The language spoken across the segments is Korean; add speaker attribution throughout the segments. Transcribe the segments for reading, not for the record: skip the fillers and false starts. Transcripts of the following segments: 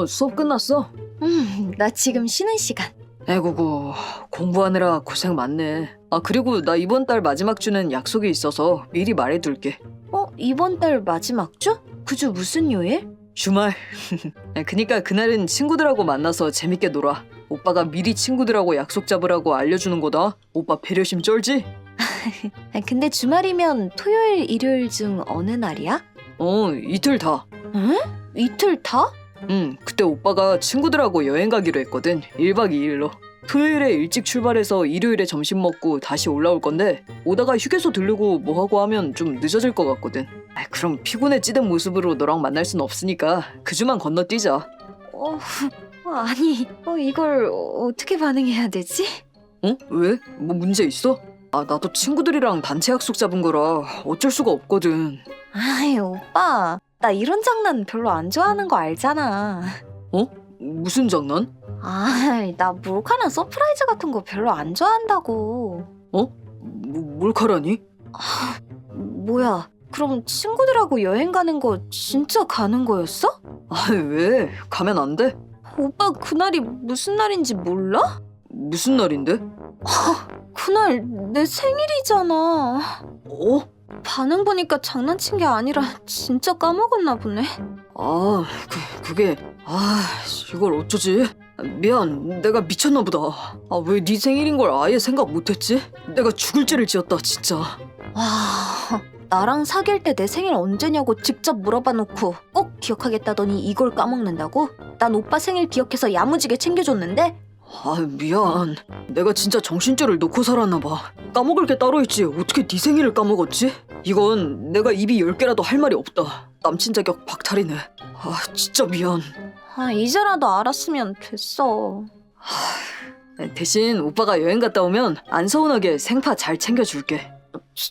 Speaker 1: 수업 끝났어?
Speaker 2: 나 지금 쉬는 시간.
Speaker 1: 에구구, 공부하느라 고생 많네. 그리고 나 이번 달 마지막 주는 약속이 있어서 미리 말해둘게.
Speaker 2: 이번 달 마지막 주? 그 주 무슨 요일?
Speaker 1: 주말. 그니까 그날은 친구들하고 만나서 재밌게 놀아. 오빠가 미리 친구들하고 약속 잡으라고 알려주는 거다. 오빠 배려심 쩔지?
Speaker 2: 근데 주말이면 토요일, 일요일 중 어느 날이야?
Speaker 1: 이틀 다.
Speaker 2: 응? 이틀 다?
Speaker 1: 그때 오빠가 친구들하고 여행 가기로 했거든. 1박 2일로. 토요일에 일찍 출발해서 일요일에 점심 먹고 다시 올라올 건데 오다가 휴게소 들르고 뭐하고 하면 좀 늦어질 것 같거든. 그럼 피곤해 찌든 모습으로 너랑 만날 순 없으니까 그 주만 건너뛰자.
Speaker 2: 아니, 이걸 어떻게 반응해야 되지?
Speaker 1: 왜? 뭐 문제 있어? 나도 친구들이랑 단체 약속 잡은 거라 어쩔 수가 없거든.
Speaker 2: 아이, 오빠. 나 이런 장난 별로 안 좋아하는 거 알잖아.
Speaker 1: 무슨 장난?
Speaker 2: 나 몰카나 서프라이즈 같은 거 별로 안 좋아한다고.
Speaker 1: 몰카라니?
Speaker 2: 뭐야, 그럼 친구들하고 여행 가는 거 진짜 가는 거였어?
Speaker 1: 왜? 가면 안 돼?
Speaker 2: 오빠 그날이 무슨 날인지 몰라?
Speaker 1: 무슨 날인데?
Speaker 2: 그날 내 생일이잖아. 반응 보니까 장난친 게 아니라 진짜 까먹었나 보네.
Speaker 1: 그게 이걸 어쩌지? 미안, 내가 미쳤나 보다. 왜 네 생일인 걸 아예 생각 못했지? 내가 죽을 죄를 지었다, 진짜.
Speaker 2: 와, 나랑 사귈 때 내 생일 언제냐고 직접 물어봐 놓고 꼭 기억하겠다더니 이걸 까먹는다고? 난 오빠 생일 기억해서 야무지게 챙겨줬는데?
Speaker 1: 미안. 내가 진짜 정신줄을 놓고 살았나 봐. 까먹을 게 따로 있지 어떻게 네 생일을 까먹었지? 이건 내가 입이 10개라도 할 말이 없다. 남친 자격 박탈이네. 진짜 미안.
Speaker 2: 이제라도 알았으면 됐어.
Speaker 1: 대신 오빠가 여행 갔다 오면 안 서운하게 생파 잘 챙겨줄게.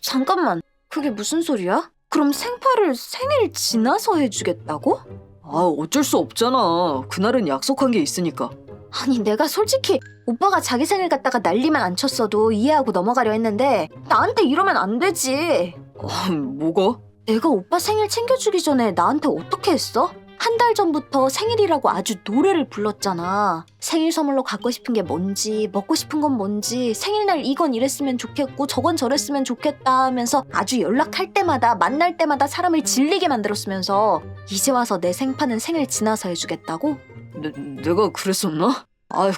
Speaker 2: 잠깐만, 그게 무슨 소리야? 그럼 생파를 생일 지나서 해주겠다고?
Speaker 1: 어쩔 수 없잖아. 그날은 약속한 게 있으니까.
Speaker 2: 아니, 내가 솔직히 오빠가 자기 생일 갔다가 난리만 안 쳤어도 이해하고 넘어가려 했는데 나한테 이러면 안 되지.
Speaker 1: 뭐가?
Speaker 2: 내가 오빠 생일 챙겨주기 전에 나한테 어떻게 했어? 한 달 전부터 생일이라고 아주 노래를 불렀잖아. 생일 선물로 갖고 싶은 게 뭔지, 먹고 싶은 건 뭔지, 생일날 이건 이랬으면 좋겠고 저건 저랬으면 좋겠다 하면서 아주 연락할 때마다 만날 때마다 사람을 질리게 만들었으면서 이제 와서 내 생파는 생일 지나서 해주겠다고?
Speaker 1: 내가 그랬었나?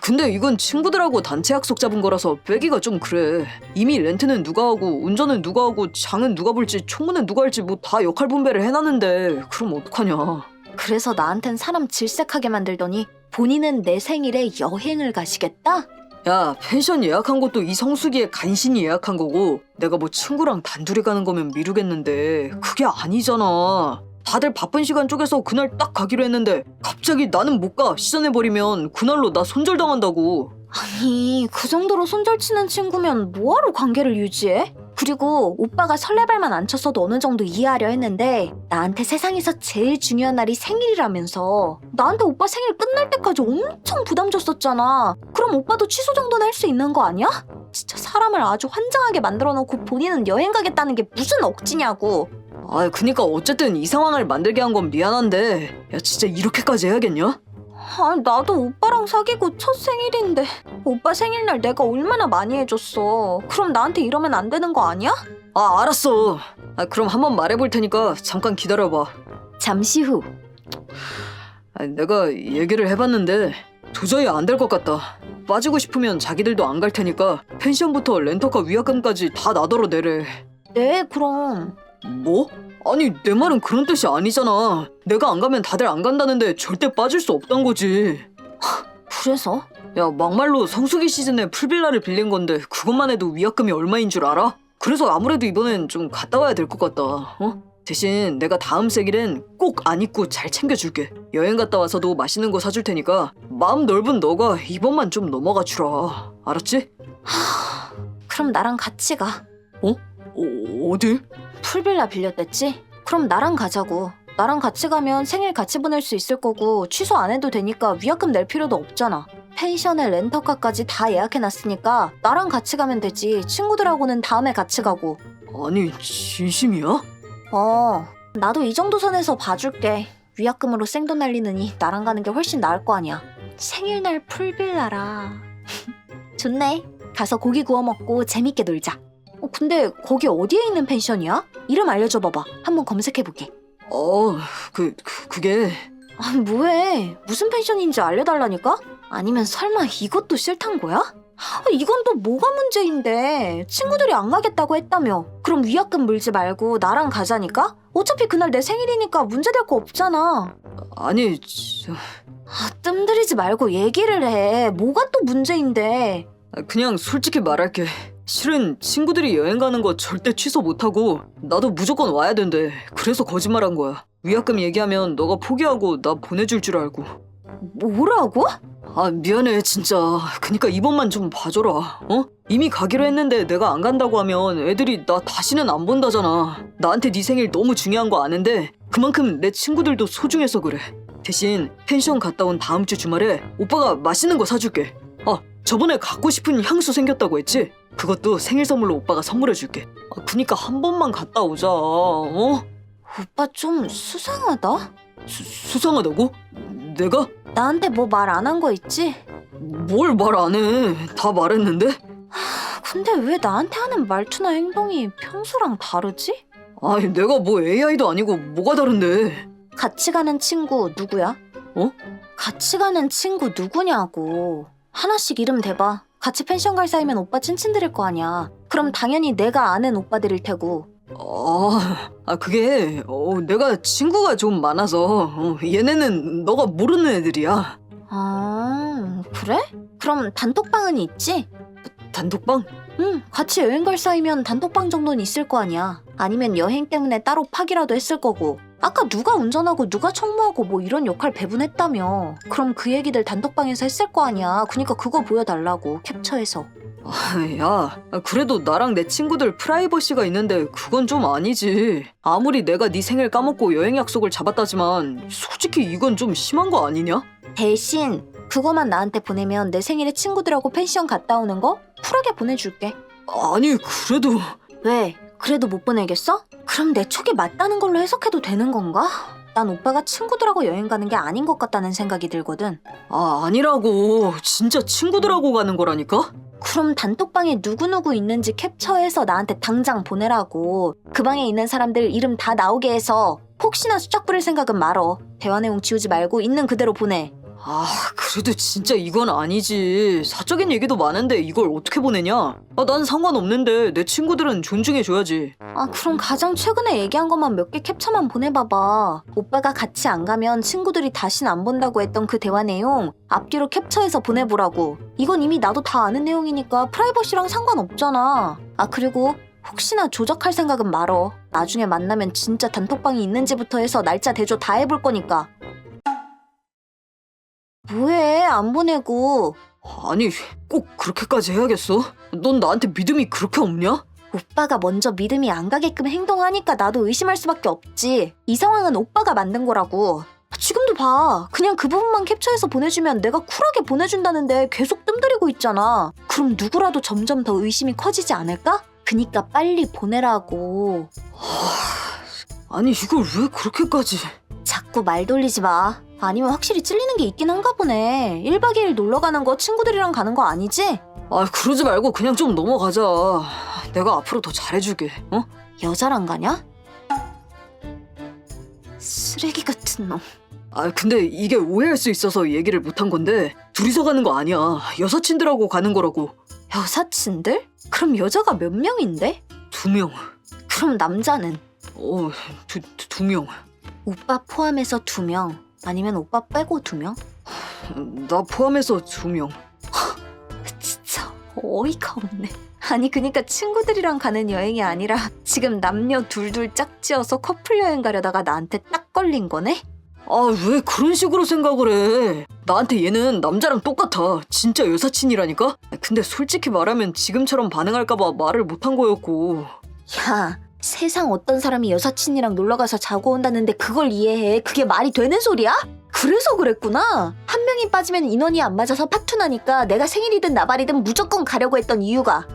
Speaker 1: 근데 이건 친구들하고 단체 약속 잡은 거라서 빼기가 좀 그래. 이미 렌트는 누가 하고 운전은 누가 하고 장은 누가 볼지 총무는 누가 할지 뭐 다 역할 분배를 해놨는데 그럼 어떡하냐.
Speaker 2: 그래서 나한텐 사람 질색하게 만들더니 본인은 내 생일에 여행을 가시겠다?
Speaker 1: 야, 펜션 예약한 것도 이 성수기에 간신히 예약한 거고 내가 뭐 친구랑 단둘이 가는 거면 미루겠는데 그게 아니잖아. 다들 바쁜 시간 쪼개서 그날 딱 가기로 했는데 갑자기 나는 못 가 시전해버리면 그날로 나 손절당한다고.
Speaker 2: 아니, 그 정도로 손절치는 친구면 뭐하러 관계를 유지해? 그리고 오빠가 설레발만 안 쳤어도 어느 정도 이해하려 했는데 나한테 세상에서 제일 중요한 날이 생일이라면서 나한테 오빠 생일 끝날 때까지 엄청 부담 줬었잖아. 그럼 오빠도 취소 정도는 할 수 있는 거 아니야? 진짜 사람을 아주 환장하게 만들어 놓고 본인은 여행 가겠다는 게 무슨 억지냐고.
Speaker 1: 그니까 어쨌든 이 상황을 만들게 한 건 미안한데 야 진짜 이렇게까지 해야겠냐?
Speaker 2: 나도 오빠랑 사귀고 첫 생일인데 오빠 생일날 내가 얼마나 많이 해줬어. 그럼 나한테 이러면 안 되는 거 아니야?
Speaker 1: 알았어. 그럼 한번 말해볼 테니까 잠깐 기다려봐.
Speaker 2: 잠시 후.
Speaker 1: 내가 얘기를 해봤는데 도저히 안 될 것 같다. 빠지고 싶으면 자기들도 안 갈 테니까 펜션부터 렌터카 위약금까지 다 나더러 내래.
Speaker 2: 네, 그럼.
Speaker 1: 뭐? 아니 내 말은 그런 뜻이 아니잖아. 내가 안 가면 다들 안 간다는데 절대 빠질 수 없단 거지.
Speaker 2: 그래서?
Speaker 1: 야 막말로 성수기 시즌에 풀빌라를 빌린 건데 그것만 해도 위약금이 얼마인 줄 알아? 그래서 아무래도 이번엔 좀 갔다 와야 될 것 같다. 대신 내가 다음 생일엔 꼭 안 잊고 잘 챙겨줄게. 여행 갔다 와서도 맛있는 거 사줄 테니까 마음 넓은 너가 이번만 좀 넘어가 주라. 알았지?
Speaker 2: 그럼 나랑 같이 가.
Speaker 1: 어딜?
Speaker 2: 풀빌라 빌렸댔지? 그럼 나랑 가자고. 나랑 같이 가면 생일 같이 보낼 수 있을 거고 취소 안 해도 되니까 위약금 낼 필요도 없잖아. 펜션에 렌터카까지 다 예약해놨으니까 나랑 같이 가면 되지. 친구들하고는 다음에 같이 가고.
Speaker 1: 아니 진심이야?
Speaker 2: 나도 이 정도 선에서 봐줄게. 위약금으로 생돈 날리느니 나랑 가는 게 훨씬 나을 거 아니야. 생일날 풀빌라라. 좋네. 가서 고기 구워 먹고 재밌게 놀자. 근데 거기 어디에 있는 펜션이야? 이름 알려줘봐봐. 한번 검색해보게.
Speaker 1: 그게
Speaker 2: 아, 뭐해. 무슨 펜션인지 알려달라니까? 아니면 설마 이것도 싫단 거야? 이건 또 뭐가 문제인데. 친구들이 안 가겠다고 했다며. 그럼 위약금 물지 말고 나랑 가자니까? 어차피 그날 내 생일이니까 문제될 거 없잖아.
Speaker 1: 아니
Speaker 2: 뜸들이지 말고 얘기를 해. 뭐가 또 문제인데.
Speaker 1: 그냥 솔직히 말할게. 실은 친구들이 여행 가는 거 절대 취소 못하고 나도 무조건 와야 된대. 그래서 거짓말한 거야. 위약금 얘기하면 너가 포기하고 나 보내줄 줄 알고.
Speaker 2: 뭐라고?
Speaker 1: 미안해 진짜. 그니까 이번만 좀 봐줘라. 이미 가기로 했는데 내가 안 간다고 하면 애들이 나 다시는 안 본다잖아. 나한테 네 생일 너무 중요한 거 아는데 그만큼 내 친구들도 소중해서 그래. 대신 펜션 갔다 온 다음 주 주말에 오빠가 맛있는 거 사줄게. 저번에 갖고 싶은 향수 생겼다고 했지? 그것도 생일 선물로 오빠가 선물해줄게. 그니까 한 번만 갔다 오자.
Speaker 2: 오빠 좀 수상하다?
Speaker 1: 수상하다고? 내가?
Speaker 2: 나한테 뭐 말 안 한 거 있지?
Speaker 1: 뭘 말 안 해. 다 말했는데?
Speaker 2: 근데 왜 나한테 하는 말투나 행동이 평소랑 다르지?
Speaker 1: 내가 뭐 AI도 아니고 뭐가 다른데.
Speaker 2: 같이 가는 친구 누구야? 같이 가는 친구 누구냐고. 하나씩 이름 대봐. 같이 펜션 갈 사이면 오빠 찐친들일 거 아니야. 그럼 당연히 내가 아는 오빠들일 테고.
Speaker 1: 그게 내가 친구가 좀 많아서 얘네는 너가 모르는 애들이야.
Speaker 2: 그래? 그럼 단톡방은 있지?
Speaker 1: 단톡방?
Speaker 2: 응, 같이 여행 갈 사이면 단톡방 정도는 있을 거 아니야. 아니면 여행 때문에 따로 파기라도 했을 거고. 아까 누가 운전하고 누가 청소하고 뭐 이런 역할 배분했다며. 그럼 그 얘기들 단톡방에서 했을 거 아니야. 그니까 그거 보여달라고, 캡처해서.
Speaker 1: 야, 그래도 나랑 내 친구들 프라이버시가 있는데 그건 좀 아니지. 아무리 내가 네 생일 까먹고 여행 약속을 잡았다지만 솔직히 이건 좀 심한 거 아니냐?
Speaker 2: 대신 그거만 나한테 보내면 내 생일에 친구들하고 펜션 갔다 오는 거 쿨하게 보내줄게.
Speaker 1: 아니 그래도...
Speaker 2: 왜? 그래도 못 보내겠어? 그럼 내 촉이 맞다는 걸로 해석해도 되는 건가? 난 오빠가 친구들하고 여행 가는 게 아닌 것 같다는 생각이 들거든.
Speaker 1: 아니라고. 진짜 친구들하고 가는 거라니까?
Speaker 2: 그럼 단톡방에 누구누구 있는지 캡처해서 나한테 당장 보내라고. 그 방에 있는 사람들 이름 다 나오게 해서. 혹시나 수작 부릴 생각은 말어. 대화 내용 지우지 말고 있는 그대로 보내.
Speaker 1: 그래도 진짜 이건 아니지. 사적인 얘기도 많은데 이걸 어떻게 보내냐? 난 상관없는데 내 친구들은 존중해줘야지.
Speaker 2: 그럼 가장 최근에 얘기한 것만 몇 개 캡처만 보내봐봐. 오빠가 같이 안 가면 친구들이 다신 안 본다고 했던 그 대화 내용 앞뒤로 캡처해서 보내보라고. 이건 이미 나도 다 아는 내용이니까 프라이버시랑 상관없잖아. 그리고 혹시나 조작할 생각은 말어. 나중에 만나면 진짜 단톡방이 있는지부터 해서 날짜 대조 다 해볼 거니까. 뭐해, 안 보내고.
Speaker 1: 아니 꼭 그렇게까지 해야겠어? 넌 나한테 믿음이 그렇게 없냐?
Speaker 2: 오빠가 먼저 믿음이 안 가게끔 행동하니까 나도 의심할 수밖에 없지. 이 상황은 오빠가 만든 거라고. 지금도 봐. 그냥 그 부분만 캡처해서 보내주면 내가 쿨하게 보내준다는데 계속 뜸들이고 있잖아. 그럼 누구라도 점점 더 의심이 커지지 않을까? 그니까 빨리 보내라고.
Speaker 1: 아니 이걸 왜 그렇게까지...
Speaker 2: 자꾸 말 돌리지 마. 아니면 확실히 찔리는 게 있긴 한가 보네. 1박 2일 놀러 가는 거 친구들이랑 가는 거 아니지?
Speaker 1: 그러지 말고 그냥 좀 넘어가자. 내가 앞으로 더 잘해줄게.
Speaker 2: 여자랑 가냐? 쓰레기 같은 놈.
Speaker 1: 근데 이게 오해할 수 있어서 얘기를 못한 건데 둘이서 가는 거 아니야. 여사친들하고 가는 거라고.
Speaker 2: 여사친들? 그럼 여자가 몇 명인데?
Speaker 1: 2명.
Speaker 2: 그럼 남자는?
Speaker 1: 두 명.
Speaker 2: 오빠 포함해서 2명. 아니면 오빠 빼고 2명?
Speaker 1: 나 포함해서 2명.
Speaker 2: 진짜 어이가 없네. 아니 그니까 친구들이랑 가는 여행이 아니라 지금 남녀 둘둘 짝지어서 커플 여행 가려다가 나한테 딱 걸린 거네?
Speaker 1: 왜 그런 식으로 생각을 해. 나한테 얘는 남자랑 똑같아. 진짜 여사친이라니까? 근데 솔직히 말하면 지금처럼 반응할까봐 말을 못한 거였고.
Speaker 2: 야, 세상 어떤 사람이 여사친이랑 놀러가서 자고 온다는데 그걸 이해해. 그게 말이 되는 소리야? 그래서 그랬구나. 한 명이 빠지면 인원이 안 맞아서 파투나니까 내가 생일이든 나발이든 무조건 가려고 했던 이유가.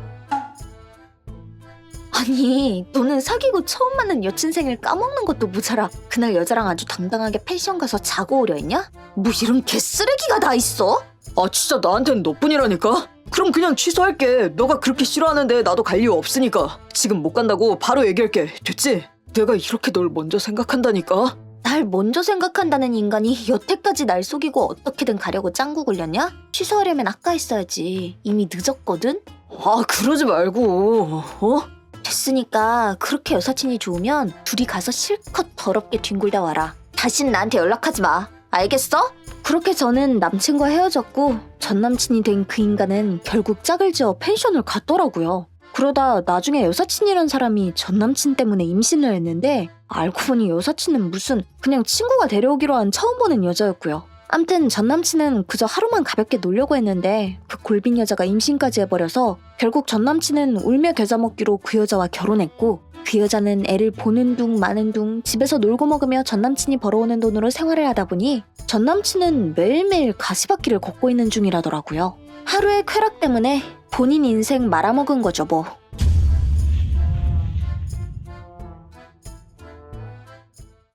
Speaker 2: 아니, 너는 사귀고 처음 만난 여친 생일 까먹는 것도 모자라 그날 여자랑 아주 당당하게 펜션 가서 자고 오려 했냐? 뭐 이런 개쓰레기가 다 있어?
Speaker 1: 아 진짜 나한텐 너뿐이라니까? 그럼 그냥 취소할게. 너가 그렇게 싫어하는데 나도 갈 이유 없으니까. 지금 못 간다고 바로 얘기할게. 됐지? 내가 이렇게 널 먼저 생각한다니까?
Speaker 2: 날 먼저 생각한다는 인간이 여태까지 날 속이고 어떻게든 가려고 짱구 굴렸냐? 취소하려면 아까 했어야지. 이미 늦었거든?
Speaker 1: 아 그러지 말고. 어?
Speaker 2: 됐으니까 그렇게 여사친이 좋으면 둘이 가서 실컷 더럽게 뒹굴다 와라. 다신 나한테 연락하지 마. 알겠어? 그렇게 저는 남친과 헤어졌고 전 남친이 된 그 인간은 결국 짝을 지어 펜션을 갔더라고요. 그러다 나중에 여사친이란 사람이 전 남친 때문에 임신을 했는데 알고 보니 여사친은 무슨 그냥 친구가 데려오기로 한 처음 보는 여자였고요. 암튼 전 남친은 그저 하루만 가볍게 놀려고 했는데 그 골빈 여자가 임신까지 해버려서 결국 전 남친은 울며 겨자 먹기로 그 여자와 결혼했고 그 여자는 애를 보는 둥 마는 둥 집에서 놀고 먹으며 전 남친이 벌어오는 돈으로 생활을 하다 보니 전 남친은 매일매일 가시밭길을 걷고 있는 중이라더라고요. 하루의 쾌락 때문에 본인 인생 말아먹은 거죠 뭐.